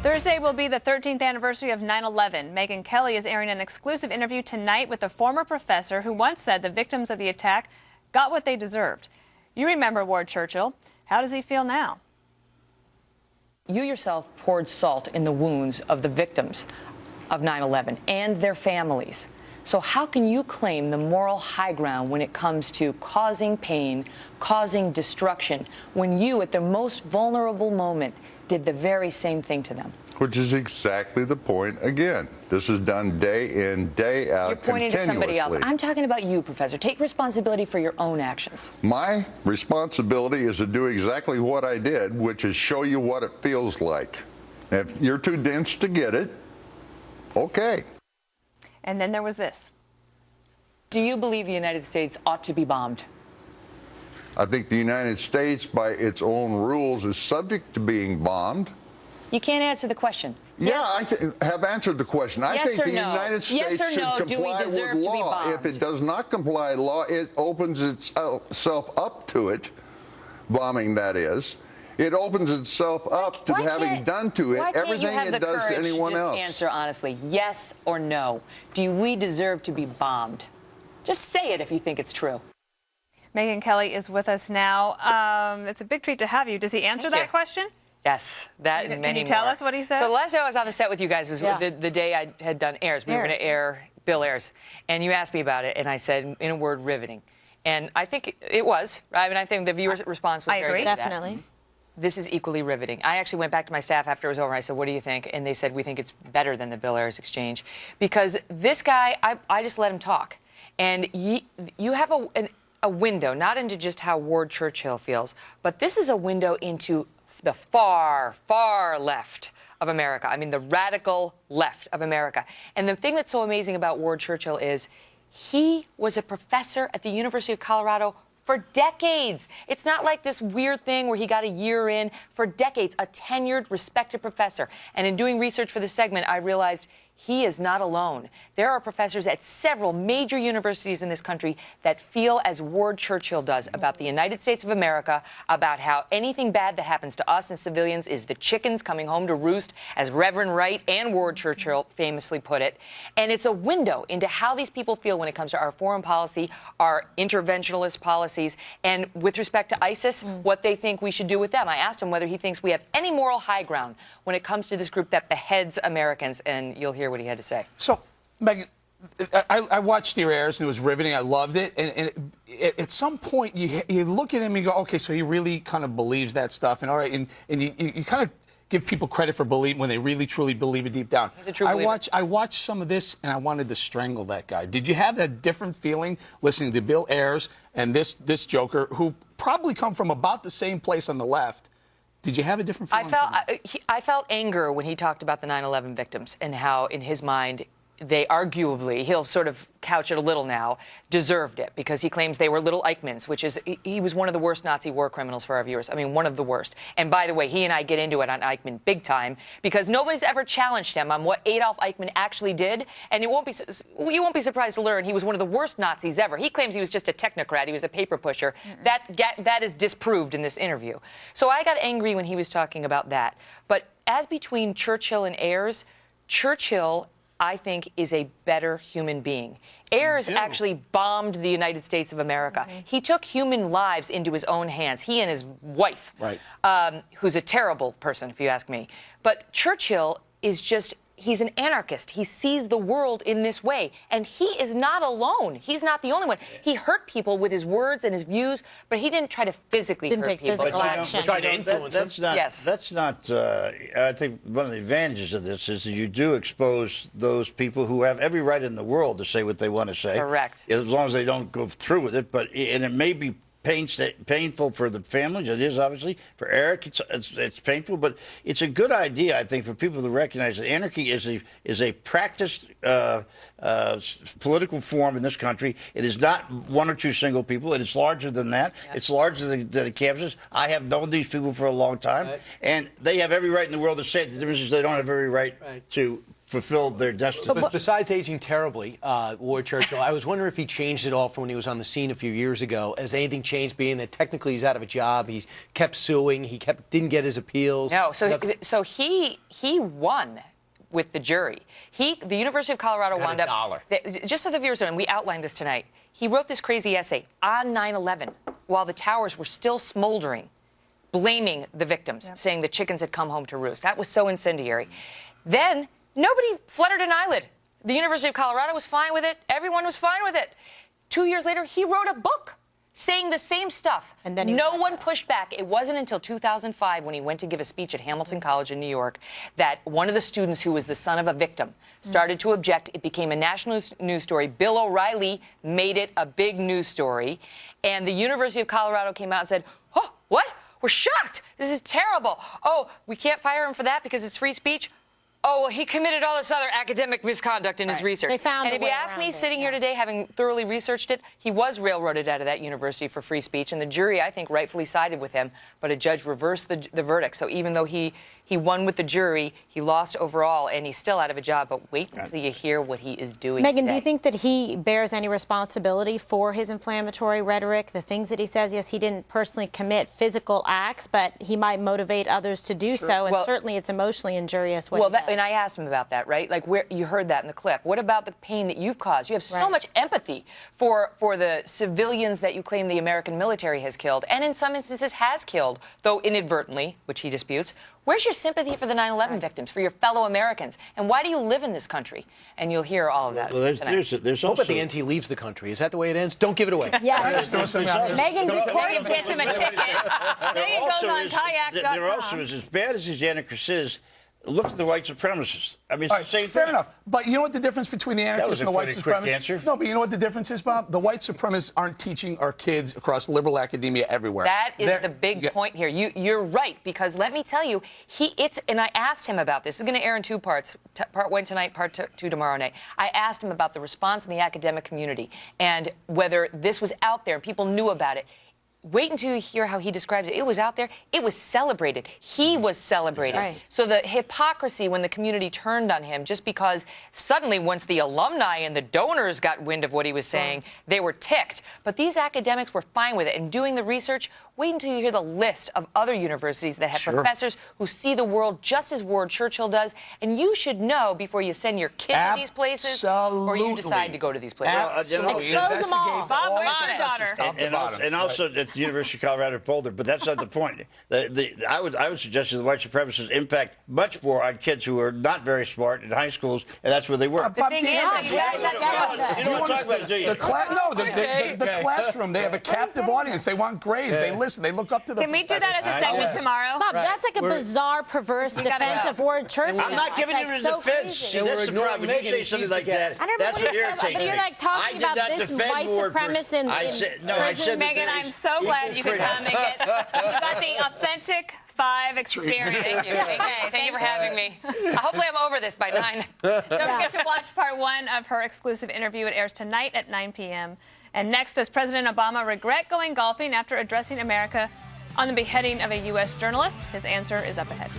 Thursday will be the 13th anniversary of 9/11. Megyn Kelly is airing an exclusive interview tonight with a former professor who once said the victims of the attack got what they deserved. You remember Ward Churchill. How does he feel now? You yourself poured salt in the wounds of the victims of 9/11 and their families. So how can you claim the moral high ground when it comes to causing pain, causing destruction, when you, at their most vulnerable moment, did the very same thing to them? Which is exactly the point again. This is done day in, day out. You're pointing to somebody else. I'm talking about you, Professor. Take responsibility for your own actions. My responsibility is to do exactly what I did, which is show you what it feels like. If you're too dense to get it, okay. And then there was this. Do you believe the United States ought to be bombed? I think the United States, by its own rules, is subject to being bombed. You can't answer the question. Yeah, I have answered the question. I think the United States should comply with law. If it does not comply with law, it opens itself up to it, bombing that is. It opens itself up to having done to it everything it does to anyone else. Just answer honestly, yes or no. Do we deserve to be bombed? Just say it if you think it's true. Megyn Kelly is with us now. It's a big treat to have you. Does he answer that question? Yes, that and many more. Can you tell us what he said? So the last time I was on the set with you guys was the day I had done Airs. We were going to air Bill Ayers. And you asked me about it, and I said, in a word, riveting. And I think it was. I mean, I think the viewer's response was very good. I agree. Definitely. This is equally riveting. I actually went back to my staff after it was over. I said, what do you think? And they said, we think it's better than the Bill Ayers exchange. Because this guy, I just let him talk. And you have a window, not into just how Ward Churchill feels, but this is a window into the far, far left of America. I mean, the radical left of America. And the thing that's so amazing about Ward Churchill is he was a professor at the University of Colorado for decades. It's not like this weird thing where he got a year in. For decades, a tenured, respected professor. And in doing research for this segment, I realized he is not alone. There are professors at several major universities in this country that feel as Ward Churchill does about the United States of America, about how anything bad that happens to us and civilians is the chickens coming home to roost, as Reverend Wright and Ward Churchill famously put it. And it's a window into how these people feel when it comes to our foreign policy, our interventionist policies, and with respect to ISIS, what they think we should do with them. I asked him whether he thinks we have any moral high ground when it comes to this group that beheads Americans, and you'll hear what he had to say. So, Megyn, I watched your Airs, and it was riveting. I loved it. And at some point, you look at him and you go, okay, so he really kind of believes that stuff. And all right, and you kind of give people credit for believing when they really, truly believe it deep down. I watched some of this, and I wanted to strangle that guy. Did you have that different feeling listening to Bill Ayers and this joker, who probably come from about the same place on the left? Did you have a different feeling? I felt anger when he talked about the 9/11 victims and how, in his mind, they arguably, he'll sort of couch it a little now, deserved it because he claims they were little Eichmanns, which is, he was one of the worst Nazi war criminals for our viewers. I mean, one of the worst. And by the way, he and I get into it on Eichmann big time because nobody's ever challenged him on what Adolf Eichmann actually did. And you won't be surprised to learn he was one of the worst Nazis ever. He claims he was just a technocrat. He was a paper pusher. That is disproved in this interview. So I got angry when he was talking about that. But as between Churchill and Ayers, Churchill, I think, is a better human being. Ayers actually bombed the United States of America. He took human lives into his own hands, he and his wife, who's a terrible person, if you ask me. But Churchill is just, he's an anarchist. He sees the world in this way. And he is not alone. He's not the only one. He hurt people with his words and his views, but he didn't try to physically hurt people. Physical action. Try to influence them. That's not, I think one of the advantages of this is that you do expose those people who have every right in the world to say what they want to say. Correct. As long as they don't go through with it. And it may be painful for the families. It is, obviously. For Eric, it's painful, but it's a good idea, I think, for people to recognize that anarchy is a practiced political form in this country. It is not one or two single people. It is larger than that. Yeah. It's larger than the campuses. I have known these people for a long time, and they have every right in the world to say it. The difference is they don't have every right to fulfilled their destiny. But besides aging terribly, Ward Churchill, I was wondering if he changed it all from when he was on the scene a few years ago. Has anything changed, being that technically he's out of a job, he's kept suing, didn't get his appeals? No, so he won with the jury. The University of Colorado wound up, just so the viewers know, and we outlined this tonight, he wrote this crazy essay on 9/11 while the towers were still smoldering, blaming the victims, saying the chickens had come home to roost. That was so incendiary. Then nobody fluttered an eyelid. The University of Colorado was fine with it. Everyone was fine with it. 2 years later, he wrote a book saying the same stuff. And then no one pushed back. It wasn't until 2005 when he went to give a speech at Hamilton College in New York that one of the students, who was the son of a victim, started to object. It became a national news story. Bill O'Reilly made it a big news story. And the University of Colorado came out and said, "Oh, what? We're shocked. This is terrible. Oh, we can't fire him for that because it's free speech. Oh, well, he committed all this other academic misconduct in his research." They found and if you ask me, sitting here today, having thoroughly researched it, he was railroaded out of that university for free speech. And the jury, I think, rightfully sided with him. But a judge reversed the verdict. So even though he won with the jury, he lost overall, and he's still out of a job. But wait until you hear what he is doing Megan, today. do you think that he bears any responsibility for his inflammatory rhetoric, the things that he says? Yes, he didn't personally commit physical acts, but he might motivate others to do so, and certainly it's emotionally injurious. And I asked him about that, right? Like, where you heard that in the clip. What about the pain that you've caused? You have so much empathy for the civilians that you claim the American military has killed, and in some instances has killed, though inadvertently, which he disputes. Where's your sympathy for the 9/11 victims, for your fellow Americans? And why do you live in this country? And you'll hear all of that. Well, there's hope at the end he leaves the country. Is that the way it ends? Don't give it away. Megan gets him a ticket. Then he goes on kayak.com. There also is, as bad as these anarchists is, look at the white supremacists. I mean, it's the same thing. Fair enough. But you know what the difference between the anarchists and the white supremacists? No, but you know what the difference is, Bob? The white supremacists aren't teaching our kids across liberal academia everywhere. That is the big point here. You're right, because let me tell you, and I asked him about this. This is going to air in two parts, part one tonight, part two tomorrow night. I asked him about the response in the academic community and whether this was out there and people knew about it. Wait until you hear how he describes it. It was out there. It was celebrated. He was celebrated. Right. So the hypocrisy when the community turned on him, just because suddenly once the alumni and the donors got wind of what he was saying, they were ticked. But these academics were fine with it. And doing the research, wait until you hear the list of other universities that have professors who see the world just as Ward Churchill does. And you should know before you send your kid to these places or you decide to go to these places. Absolutely. Expose them all. Bob, where's your daughter? And also, it's the University of Colorado Boulder, but that's not the point. I would suggest that the white supremacists impact much more on kids who are not very smart in high schools, and that's where they work. The thing is, you guys, you don't want to talk about it, do you? The classroom, they have a captive audience. They want grades. They listen. They look up to the Can we do that as a segment tomorrow? Bob, that's like a bizarre, perverse defense of Ward Churchill. I'm not giving you a defense. See, that's the problem. When you say something like that, that's what irritates me. You're like talking about this white supremacist in prison. Megan, I'm so glad you could come and get. You got the authentic 5 experience. Thank you. Thank you for having me. Hopefully I'm over this by 9. Don't forget to watch part 1 of her exclusive interview. It airs tonight at 9 p.m. And next, does President Obama regret going golfing after addressing America on the beheading of a U.S. journalist? His answer is up ahead.